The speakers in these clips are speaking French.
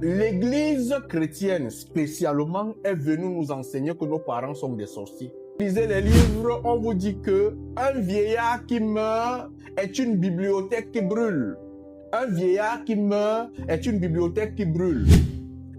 L'Église chrétienne spécialement est venue nous enseigner que nos parents sont des sorciers. Lisez les livres, on vous dit que un vieillard qui meurt est une bibliothèque qui brûle. Un vieillard qui meurt est une bibliothèque qui brûle.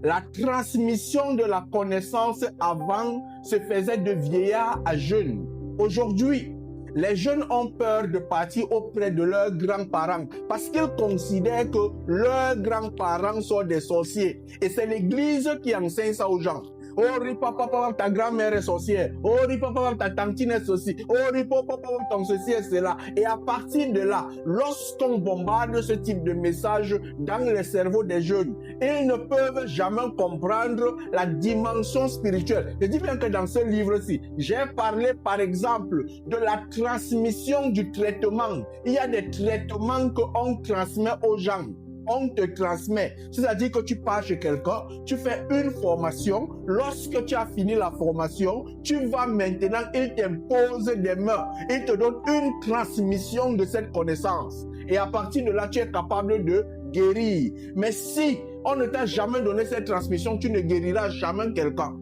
La transmission de la connaissance avant se faisait de vieillard à jeune. Aujourd'hui, les jeunes ont peur de partir auprès de leurs grands-parents parce qu'ils considèrent que leurs grands-parents sont des sorciers. Et c'est l'Église qui enseigne ça aux gens. Oh, papa, ta grand-mère est sorcière. Oh, papa, ta tantine est ceci. Oh, papa, ton ceci est cela. Et à partir de là, lorsqu'on bombarde ce type de message dans les cerveaux des jeunes, ils ne peuvent jamais comprendre la dimension spirituelle. Je dis bien que dans ce livre-ci, j'ai parlé par exemple de la transmission du traitement. Il y a des traitements qu'on transmet aux gens. On te transmet. C'est-à-dire que tu pars chez quelqu'un, tu fais une formation. Lorsque tu as fini la formation, tu vas maintenant, il t'impose des mains. Il te donne une transmission de cette connaissance. Et à partir de là, tu es capable de guérir. Mais si on ne t'a jamais donné cette transmission, tu ne guériras jamais quelqu'un.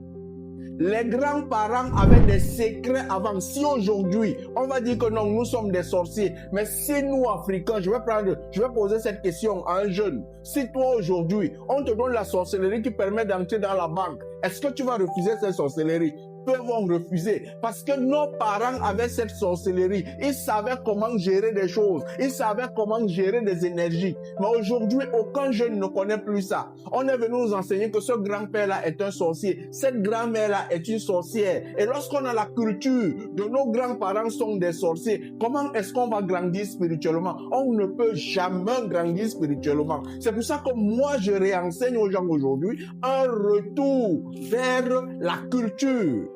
Les grands-parents avaient des secrets avant. Si aujourd'hui, on va dire que non, nous sommes des sorciers, mais si nous, Africains, je vais poser cette question à un jeune. Si toi, aujourd'hui, on te donne la sorcellerie qui permet d'entrer dans la banque, est-ce que tu vas refuser cette sorcellerie? Peu vont refuser parce que nos parents avaient cette sorcellerie. Ils savaient comment gérer des choses. Ils savaient comment gérer des énergies. Mais aujourd'hui, aucun jeune ne connaît plus ça. On est venu nous enseigner que ce grand-père-là est un sorcier. Cette grand-mère-là est une sorcière. Et lorsqu'on a la culture de nos grands-parents sont des sorciers, comment est-ce qu'on va grandir spirituellement? On ne peut jamais grandir spirituellement. C'est pour ça que moi, je réenseigne aux gens aujourd'hui un retour vers la culture.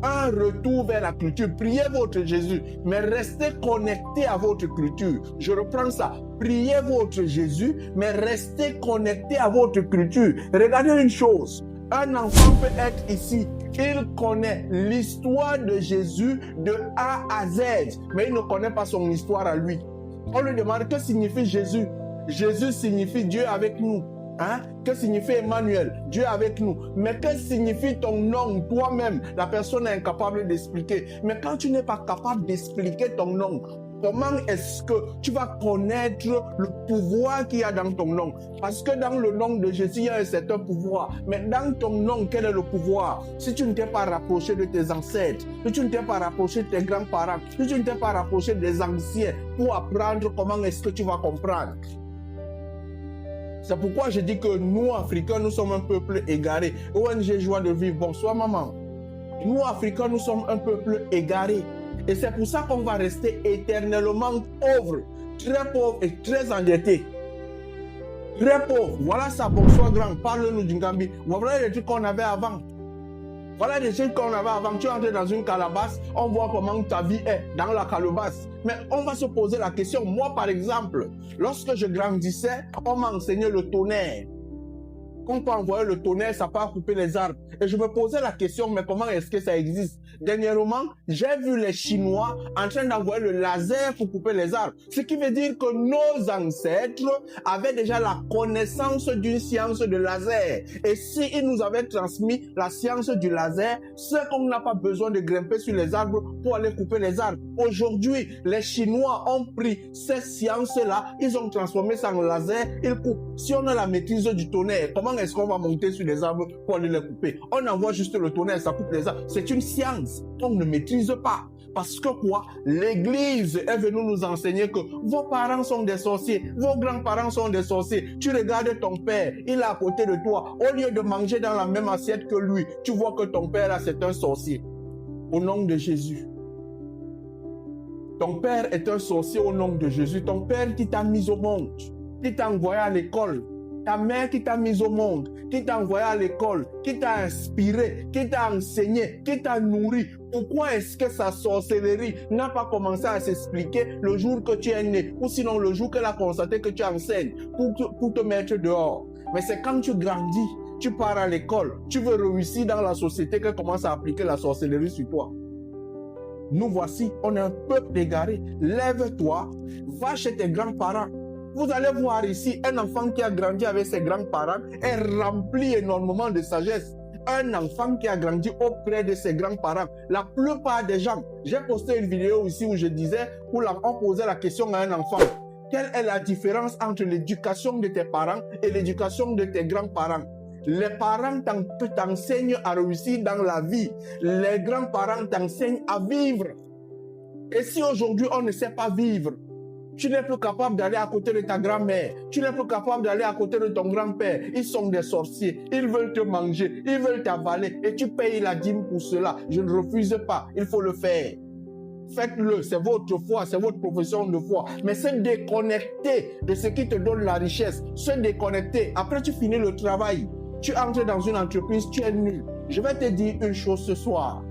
Un retour vers la culture. Priez votre Jésus, mais restez connecté à votre culture. Je reprends ça. Priez votre Jésus, mais restez connecté à votre culture. Regardez une chose. Un enfant peut être ici. Il connaît l'histoire de Jésus de A à Z, mais il ne connaît pas son histoire à lui. On lui demande que signifie Jésus. Jésus signifie Dieu avec nous. Hein? Que signifie Emmanuel? Dieu avec nous. Mais que signifie ton nom toi-même? La personne est incapable d'expliquer. Mais quand tu n'es pas capable d'expliquer ton nom, comment est-ce que tu vas connaître le pouvoir qu'il y a dans ton nom? Parce que dans le nom de Jésus, il y a un certain pouvoir. Mais dans ton nom, quel est le pouvoir? Si tu ne t'es pas rapproché de tes ancêtres, si tu ne t'es pas rapproché de tes grands-parents, si tu ne t'es pas rapproché des anciens pour apprendre comment est-ce que tu vas comprendre. C'est pourquoi je dis que nous, Africains, nous sommes un peuple égaré. ONG Joie de Vivre, bonsoir maman. Nous, Africains, nous sommes un peuple égaré. Et c'est pour ça qu'on va rester éternellement pauvres, et très endettés. Très pauvres. Voilà ça, bonsoir grand, parle-nous du Gambi. Voilà les trucs qu'on avait avant. Voilà des trucs qu'on avait avant. Tu entres dans une calebasse, on voit comment ta vie est dans la calebasse. Mais on va se poser la question. Moi, par exemple, lorsque je grandissais, on m'a enseigné le tonnerre. Quand on peut envoyer le tonnerre, ça peut couper les arbres. Et je me posais la question, mais comment est-ce que ça existe? Dernièrement, j'ai vu les Chinois en train d'envoyer le laser pour couper les arbres. Ce qui veut dire que nos ancêtres avaient déjà la connaissance d'une science de laser. Et s'ils nous avaient transmis la science du laser, c'est qu'on n'a pas besoin de grimper sur les arbres pour aller couper les arbres. Aujourd'hui, les Chinois ont pris cette science-là, ils ont transformé ça en laser, ils coupent. Si on a la maîtrise du tonnerre, comment est-ce qu'on va monter sur les arbres pour aller les couper? On envoie juste le tonnerre, ça coupe les arbres. C'est une science qu'on ne maîtrise pas. Parce que quoi? L'Église est venue nous enseigner que vos parents sont des sorciers, vos grands-parents sont des sorciers. Tu regardes ton père, il est à côté de toi. Au lieu de manger dans la même assiette que lui, tu vois que ton père là, c'est un sorcier. Au nom de Jésus. Ton père est un sorcier au nom de Jésus. Ton père qui t'a mis au monde, qui t'a envoyé à l'école. Ta mère qui t'a mis au monde, qui t'a envoyé à l'école, qui t'a inspiré, qui t'a enseigné, qui t'a nourri. Pourquoi est-ce que sa sorcellerie n'a pas commencé à s'expliquer le jour que tu es né, ou sinon le jour qu'elle a constaté que tu enseignes pour te mettre dehors? Mais c'est quand tu grandis, tu pars à l'école, tu veux réussir dans la société qu'elle commence à appliquer la sorcellerie sur toi. Nous voici, on est un peuple égaré. Lève-toi, va chez tes grands-parents. Vous allez voir ici, un enfant qui a grandi avec ses grands-parents est rempli énormément de sagesse. Un enfant qui a grandi auprès de ses grands-parents. La plupart des gens, j'ai posté une vidéo ici où je disais, où on posait la question à un enfant. Quelle est la différence entre l'éducation de tes parents et l'éducation de tes grands-parents? Les parents t'enseignent à réussir dans la vie. Les grands-parents t'enseignent à vivre. Et si aujourd'hui on ne sait pas vivre, tu n'es plus capable d'aller à côté de ta grand-mère, tu n'es plus capable d'aller à côté de ton grand-père, ils sont des sorciers, ils veulent te manger, ils veulent t'avaler et tu payes la dîme pour cela. Je ne refuse pas, il faut le faire. Faites-le, c'est votre foi, c'est votre profession de foi. Mais se déconnecter de ce qui te donne la richesse, se déconnecter, après tu finis le travail, tu entres dans une entreprise, tu es nul. Je vais te dire une chose ce soir.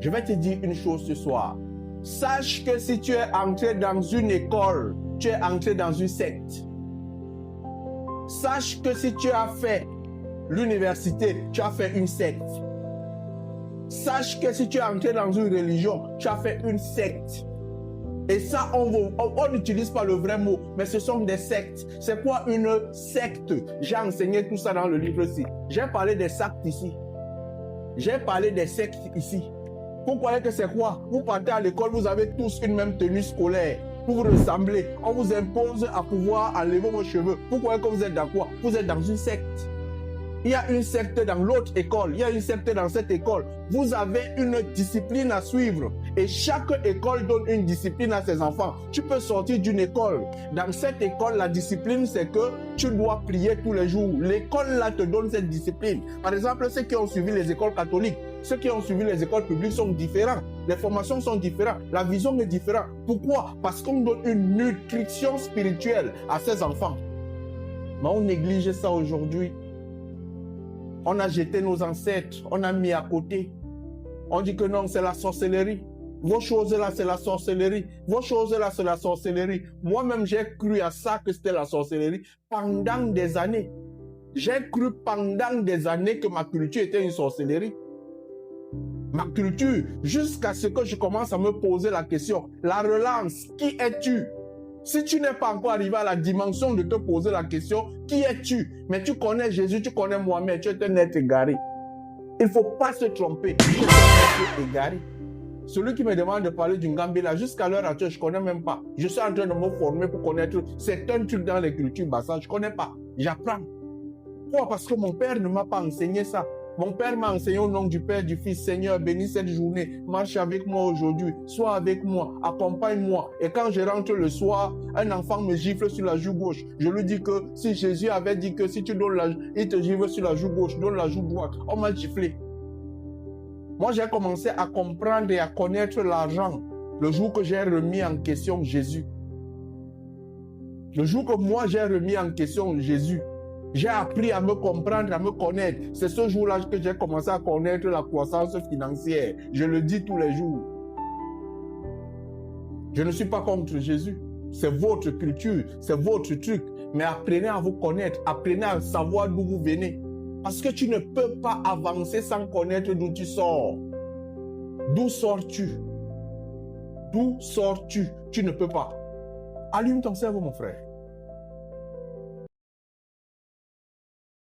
Je vais te dire une chose ce soir. Sache que si tu es entré dans une école, tu es entré dans une secte. Sache que si tu as fait l'université, tu as fait une secte. Sache que si tu es entré dans une religion, tu as fait une secte. Et ça, on n'utilise pas le vrai mot, mais ce sont des sectes. C'est quoi une secte? J'ai enseigné tout ça dans le livre-ci. J'ai parlé des sectes ici. J'ai parlé des sectes ici. Vous croyez que c'est quoi? Vous partez à l'école, vous avez tous une même tenue scolaire. Vous vous ressemblez. On vous impose à pouvoir enlever vos cheveux. Vous croyez que vous êtes dans quoi? Vous êtes dans une secte. Il y a une secte dans l'autre école. Il y a une secte dans cette école. Vous avez une discipline à suivre. Et chaque école donne une discipline à ses enfants. Tu peux sortir d'une école. Dans cette école, la discipline, c'est que tu dois prier tous les jours. L'école là te donne cette discipline. Par exemple, ceux qui ont suivi les écoles catholiques, ceux qui ont suivi les écoles publiques sont différents. Les formations sont différentes. La vision est différente. Pourquoi? Parce qu'on donne une nutrition spirituelle à ses enfants. Mais on néglige ça aujourd'hui. On a jeté nos ancêtres, on a mis à côté. On dit que non, c'est la sorcellerie. Vos choses là, c'est la sorcellerie. Vos choses là, c'est la sorcellerie. Moi-même, j'ai cru à ça que c'était la sorcellerie pendant des années. J'ai cru pendant des années que ma culture était une sorcellerie. Ma culture, jusqu'à ce que je commence à me poser la question, la relance, qui es-tu? Si tu n'es pas encore arrivé à la dimension de te poser la question, qui es-tu? Mais tu connais Jésus, tu connais Mohamed, tu es un être égaré. Il ne faut pas se tromper, tu es un être égaré. Celui qui me demande de parler du Ngambé là, jusqu'à l'heure actuelle, je ne connais même pas. Je suis en train de me former pour connaître. C'est un truc dans les cultures basses, je ne connais pas. J'apprends. Pourquoi? Parce que mon père ne m'a pas enseigné ça. Mon père m'a enseigné au nom du Père, du Fils. Seigneur, bénis cette journée. Marche avec moi aujourd'hui. Sois avec moi. Accompagne-moi. Et quand je rentre le soir, un enfant me gifle sur la joue gauche. Je lui dis que si Jésus avait dit que si tu donnes il te gifle sur la joue gauche, donne la joue droite. On m'a giflé. Moi, j'ai commencé à comprendre et à connaître l'argent le jour que j'ai remis en question Jésus. Le jour que moi, j'ai remis en question Jésus. J'ai appris à me comprendre, à me connaître. C'est ce jour-là que j'ai commencé à connaître la croissance financière. Je le dis tous les jours. Je ne suis pas contre Jésus. C'est votre culture, c'est votre truc. Mais apprenez à vous connaître, apprenez à savoir d'où vous venez. Parce que tu ne peux pas avancer sans connaître d'où tu sors. D'où sors-tu? D'où sors-tu? Tu ne peux pas. Allume ton cerveau, mon frère.